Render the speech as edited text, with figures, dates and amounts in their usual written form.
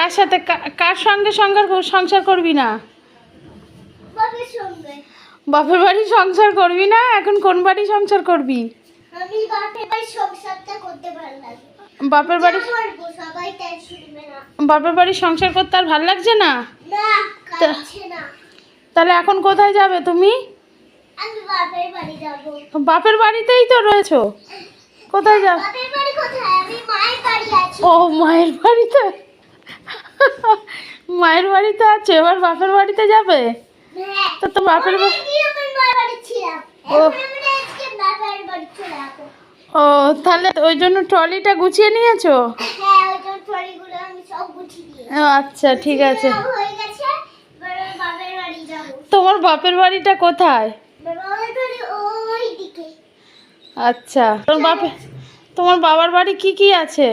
কার সাথে কার সঙ্গে সংসার করবি না? বাবার সঙ্গে। বাপের বাড়ি সংসার করবি না? এখন কোন বাড়ি সংসার করবি? আমি বাপের বাড়ি সংসারটা করতে ভালো লাগে। বাপের বাড়ি করবো, সবাই তাই শুনবে না। বাপের বাড়ি সংসার করতে আর ভালো লাগছে না? না, কাছে না। তাহলে এখন কোথায় যাবে তুমি? আমি বাপের বাড়ি যাবো। বাপের বাড়িতেই তো রয়েছো, কোথায় যাবে? বাপের বাড়ি কোথায়? আমি মায়ের বাড়ি আছি। ও মায়ের বাড়িতে, মায়ের বাড়িতে আছে, এবার বাপের বাড়িতে যাবে? হ্যাঁ। তো বাপের বাড়ি, অনেকদিন আমি মায়ের বাড়ি ছিলাম। ও। এখন আমি আজকে বাপের বাড়ি চলে যাবো। ও তাহলে ওই জন্য ট্রলিটা গুছিয়ে নিয়েছো? হ্যাঁ, ওই জন্য ট্রলিগুলো আমি সব গুছিয়ে দিয়েছি। ও আচ্ছা, ঠিক আছে। হয়ে গেছে, এবার আমি বাপের বাড়ি যাবো। তোমার বাপের বাড়িটা কোথায়? বাপের বাড়ি ওই দিকে। আচ্ছা, তোমার বাবার বাড়ি কি কি আছে?